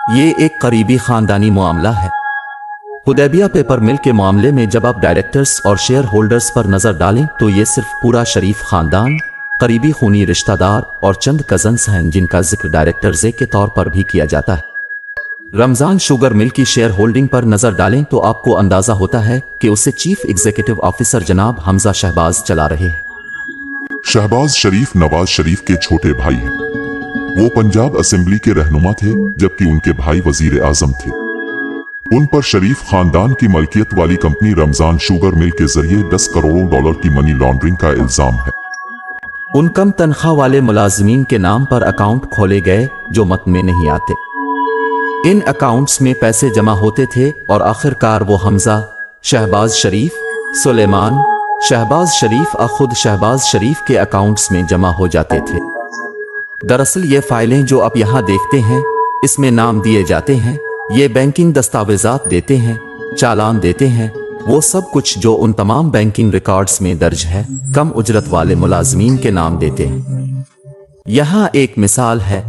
ये एक करीबी खानदानी मामला है। हुदैबिया पेपर मिल के मामले में जब आप डायरेक्टर्स और शेयर होल्डर्स पर नजर डालें तो ये सिर्फ पूरा शरीफ खानदान, करीबी खूनी रिश्तेदार और चंद कजन्स हैं जिनका जिक्र डायरेक्टर जे के तौर पर भी किया जाता है। रमजान शुगर मिल की शेयर होल्डिंग पर नजर डालें तो आपको अंदाजा होता है कि उसे चीफ एग्जीक्यूटिव ऑफिसर जनाब हमजा शहबाज चला रहे हैं। शहबाज शरीफ नवाज शरीफ के छोटे भाई हैं। वो पंजाब असेंबली के रहनुमा थे जबकि उनके भाई वजीर आजम थे। उन पर शरीफ खानदान की मलकियत वाली कंपनी रमजान शुगर मिल के जरिए 10 करोड़ डॉलर की मनी लॉन्ड्रिंग का इल्जाम है। उन कम तनख्वाह वाले मुलाजिमीन के नाम पर अकाउंट खोले गए जो मत में नहीं आते। इन अकाउंट्स में पैसे जमा होते थे और आखिरकार वो हमजा, शहबाज शरीफ, सुलेमान, शहबाज शरीफ और खुद शहबाज शरीफ के अकाउंट्स में जमा हो जाते थे। दरअसल ये फाइलें जो आप यहाँ देखते हैं, इसमें नाम दिए जाते हैं, ये बैंकिंग दस्तावेजात देते हैं, चालान देते हैं, वो सब कुछ जो उन तमाम बैंकिंग रिकॉर्ड्स में दर्ज है, कम उजरत वाले मुलाजमीन के नाम देते हैं। यहाँ एक मिसाल है,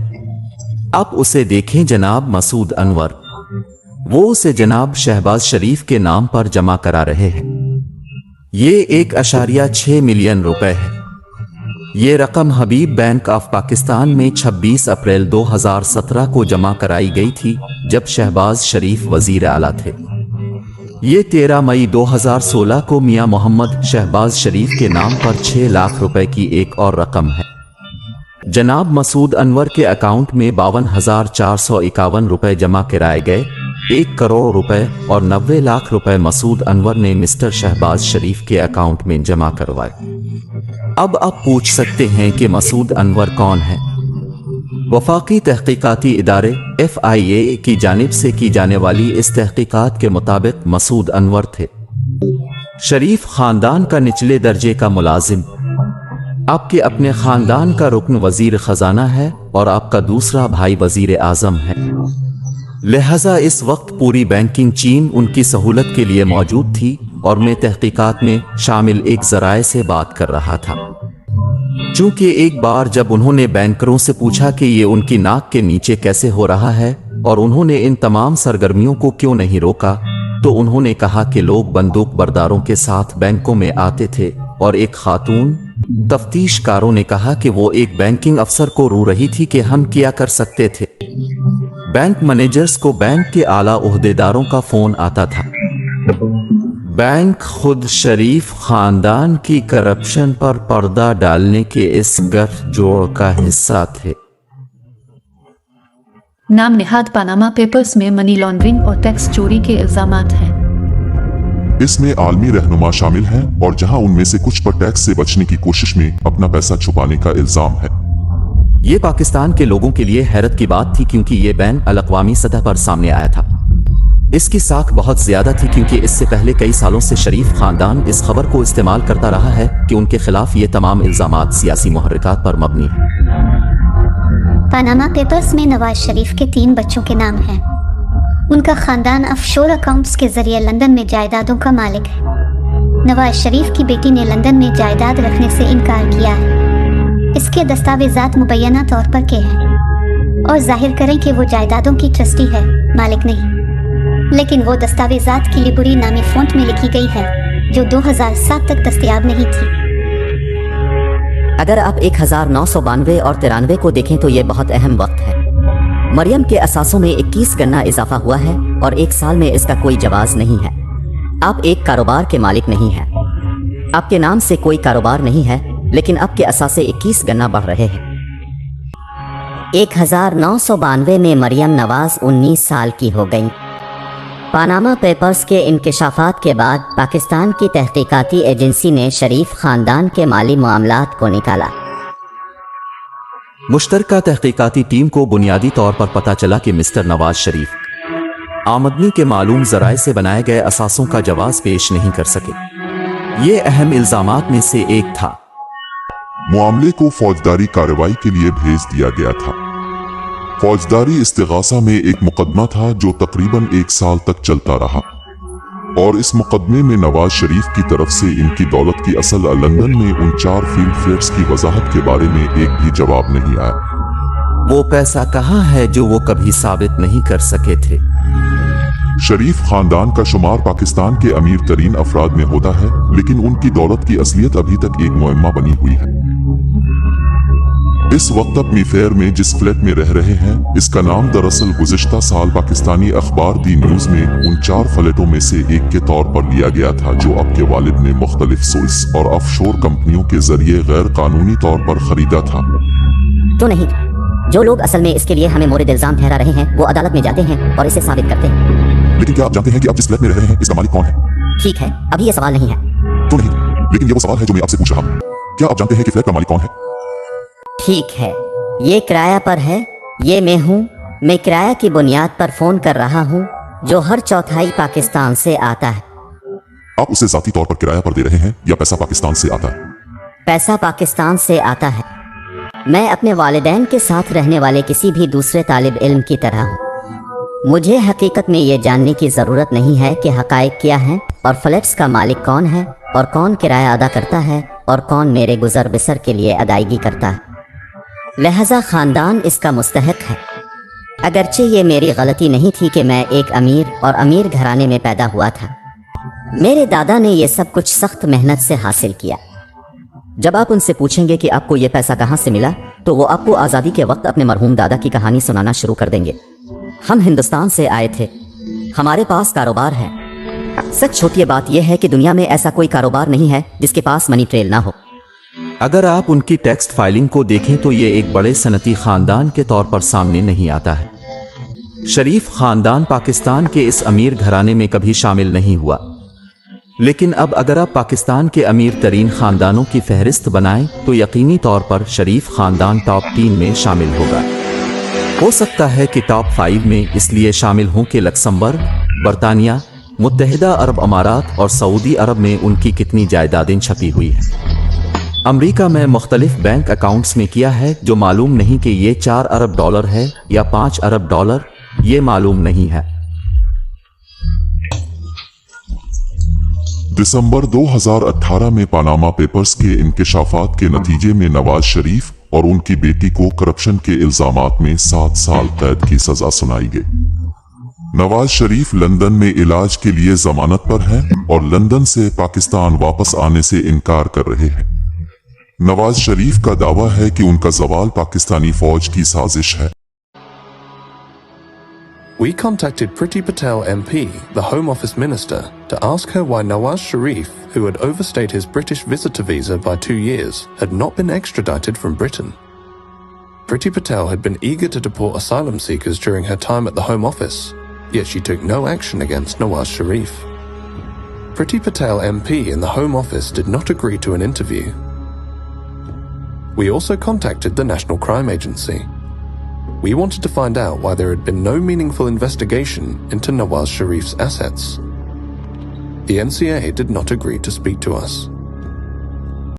आप उसे देखें जनाब मसूद अनवर, वो उसे जनाब शहबाज शरीफ के नाम पर जमा करा रहे हैं। ये 1.6 मिलियन रुपए है। ये रकम हबीब बैंक ऑफ पाकिस्तान में 26 अप्रैल 2017 को जमा कराई गई थी जब शहबाज शरीफ वजीर आला थे। ये 13 मई 2016 को मियां मोहम्मद शहबाज शरीफ के नाम पर 6 लाख रुपए की एक और रकम है। जनाब मसूद अनवर के अकाउंट में 52,451 रुपए जमा कराए गए। 1 करोड़ रुपए और 90 लाख रुपए मसूद अनवर ने मिस्टर शहबाज शरीफ के अकाउंट में जमा करवाए। अब आप पूछ सकते हैं कि मसूद अनवर कौन है? वफाकी तहकीकाती इदारे FIA की जानिब से की जाने वाली इस तहकीकात के मुताबिक मसूद अनवर थे शरीफ खानदान का निचले दर्जे का मुलाजिम। आपके अपने खानदान का रुकन वजीर खजाना है और आपका दूसरा भाई वजीर आजम है। लिहाजा इस वक्त पूरी बैंकिंग चीन उनकी सहूलत के लिए मौजूद थी और मैं तहकीकात में शामिल एक जराए से बात कर रहा था। चूंकि एक बार जब उन्होंने बैंकरों से पूछा कि ये उनकी नाक के नीचे कैसे हो रहा है और उन्होंने इन तमाम सरगर्मियों को क्यों नहीं रोका, तो उन्होंने कहा कि लोग बंदूक बरदारों के साथ बैंकों में आते थे और एक खातून तफ्तीशकारों ने कहा कि वो एक बैंकिंग अफसर को रो रही थी कि हम क्या कर सकते थे। बैंक मैनेजर्स को बैंक के आला ओहदेदारों का फोन आता था। बैंक खुद शरीफ खानदान की करप्शन पर पर्दा डालने के इस गठजोड़ का हिस्सा थे। नाम निहाद पनामा पेपर्स में मनी लॉन्ड्रिंग और टैक्स चोरी के इल्जामात हैं। इसमें आलमी रहनुमा शामिल हैं और जहां उनमें से कुछ पर टैक्स से बचने की कोशिश में अपना पैसा छुपाने का इल्जाम है। ये पाकिस्तान के लोगों के लिए हैरत की बात थी क्योंकि ये बैन अल-अक़वामी सतह पर सामने आया था। इसकी साख बहुत ज्यादा थी क्योंकि इससे पहले कई सालों से शरीफ खानदान इस खबर को इस्तेमाल करता रहा है कि उनके खिलाफ ये तमाम इल्जामात सियासी मुहर्रिकात पर मबनी है। पनामा पेपर्स में नवाज शरीफ के 3 बच्चों के नाम हैं। उनका खानदान ऑफशोर अकाउंट्स के जरिए लंदन में जायदादों का मालिक है। नवाज शरीफ की बेटी ने लंदन में जायदाद रखने से इनकार किया है। इसके दस्तावेजात मुबैना तौर पर के हैं और जाहिर करें कि वो जायदादों की ट्रस्टी है, मालिक नहीं। लेकिन वो दस्तावेजात की लिबुरी नामी फ़ॉन्ट में लिखी गई है जो 2007 तक दस्तयाब नहीं थी। अगर आप 1992 और 93 को देखें तो ये बहुत अहम वक्त है। मरियम के असासों में 21 गना इजाफा हुआ है और 1 साल में इसका कोई जवाज नहीं है। आप एक कारोबार के मालिक नहीं हैं। आपके नाम से कोई कारोबार नहीं है, लेकिन आपके असासे 21 गना बढ़ रहे हैं। 1992 में मरियम नवाज 19 साल की हो गईं। पनामा पेपर्स के इंकशाफात के बाद पाकिस्तान की तहकीकाती एजेंसी ने शरीफ खानदान के माली मामलात को निकाला। मुश्तरका तहकीकाती टीम को बुनियादी तौर पर पता चला कि मिस्टर नवाज शरीफ आमदनी के मालूम जराए से बनाए गए असासों का जवाब पेश नहीं कर सके। ये अहम इल्जामात में से एक था। मामले को फौजदारी कार्रवाई के लिए भेज दिया गया था। फौजदारी इस्तिगासा में एक मुकदमा था जो तकरीबन 1 साल तक चलता रहा और इस मुकदमे में नवाज शरीफ की तरफ से इनकी दौलत की असल लंदन में उन 4 फील्ड फ्लैट्स की वजाहत के बारे में एक भी जवाब नहीं आया। वो पैसा कहाँ है जो वो कभी साबित नहीं कर सके थे। शरीफ खानदान का शुमार पाकिस्तान के अमीर तरीन अफराद में होता है, लेकिन उनकी दौलत की असलियत अभी तक एक मुअम्मा बनी हुई है। इस वक्त अपनी फेयर में जिस फ्लैट में रह रहे हैं, इसका नाम दरअसल गुज़िश्ता साल पाकिस्तानी अखबार दी न्यूज में उन 4 फ्लैटों में से एक के तौर पर लिया गया था जो आपके वालिद ने मुख्तलिफ सोर्स और ऑफशोर कंपनियों के जरिए गैर कानूनी तौर पर खरीदा था। तो नहीं, जो लोग असल में इसके लिए हमें मोरिद इल्जाम ठहरा रहे हैं वो अदालत में जाते हैं और इसे साबित करते हैं। लेकिन क्या आप जानते हैं कि आप जिस फ्लैट में रह रहे हैं इसका मालिक कौन है? ठीक है, अभी ये सवाल नहीं है। तो नहीं, लेकिन ये वो सवाल है जो मैं आपसे पूछ रहा हूँ। क्या आप जानते हैं कि फ्लैट का मालिक कौन है? ठीक है, ये किराया पर है, ये मैं हूँ। मैं किराया की बुनियाद पर फोन कर रहा हूँ जो हर चौथाई पाकिस्तान से आता है। आप उसे जाती तौर पर किराया पर दे रहे हैं या पैसा पाकिस्तान से आता है? पैसा पाकिस्तान से आता है। मैं अपने वालिदैन के साथ रहने वाले किसी भी दूसरे तालिब इल्म की तरह हूँ। मुझे हकीकत में ये जानने की ज़रूरत नहीं है कि हक़ाइक़ क्या हैं और फ्लैट्स का मालिक कौन है और कौन किराया अदा करता है और कौन मेरे गुज़र बसर के लिए अदायगी करता है। लिहाजा ख़ानदान इसका मुस्तहक है। अगरचे ये मेरी गलती नहीं थी कि मैं एक अमीर और अमीर घराने में पैदा हुआ था। मेरे दादा ने ये सब कुछ सख्त मेहनत से हासिल किया। जब आप उनसे पूछेंगे कि आपको ये पैसा कहाँ से मिला, तो वो आपको आज़ादी के वक्त अपने मरहूम दादा की कहानी सुनाना शुरू कर देंगे। हम हिंदुस्तान से आए थे, हमारे पास कारोबार है। सच छोटी बात यह है कि दुनिया में ऐसा कोई कारोबार नहीं है जिसके पास मनी ट्रेल ना हो। अगर आप उनकी टेक्स्ट फाइलिंग को देखें तो ये एक बड़े सनती खानदान के तौर पर सामने नहीं आता है। शरीफ खानदान पाकिस्तान के इस अमीर घराने में कभी शामिल नहीं हुआ, लेकिन अब अगर आप पाकिस्तान के अमीर तरीन खानदानों की फहरिस्त बनाएं तो यकीनी तौर पर शरीफ खानदान टॉप 3 में शामिल होगा। हो सकता है कि टॉप 5 में इसलिए शामिल हों कि लक्समबर्ग, बरतानिया, मुत्तहिदा अरब अमारात और सऊदी अरब में उनकी कितनी जायदादें छपी हुई हैं। अमेरिका में मुख्तलिफ बैंक अकाउंट्स में किया है, जो मालूम नहीं कि ये 4 अरब डॉलर है या 5 अरब डॉलर, ये मालूम नहीं है। दिसंबर 2018 में पनामा पेपर्स के इंकशाफात के नतीजे में नवाज शरीफ और उनकी बेटी को करप्शन के इल्जामात में 7 साल कैद की सजा सुनाई गई। नवाज शरीफ लंदन में इलाज के लिए जमानत पर हैं और लंदन से पाकिस्तान वापस आने से इनकार कर रहे हैं। नवाज शरीफ का दावा है कि उनका जवाल पाकिस्तानी फौज की साजिश है। We contacted Priti Patel MP, the Home Office Minister, to ask her why Nawaz Sharif, who had overstayed his British visitor visa by 2 years, had not been extradited from Britain. Priti Patel had been eager to deport asylum seekers during her time at the Home Office, yet she took no action against Nawaz Sharif. Priti Patel MP in the Home Office did not agree to an interview. We also contacted the National Crime Agency. We wanted to find out why there had been no meaningful investigation into Nawaz Sharif's assets. The NCA did not agree to speak to us.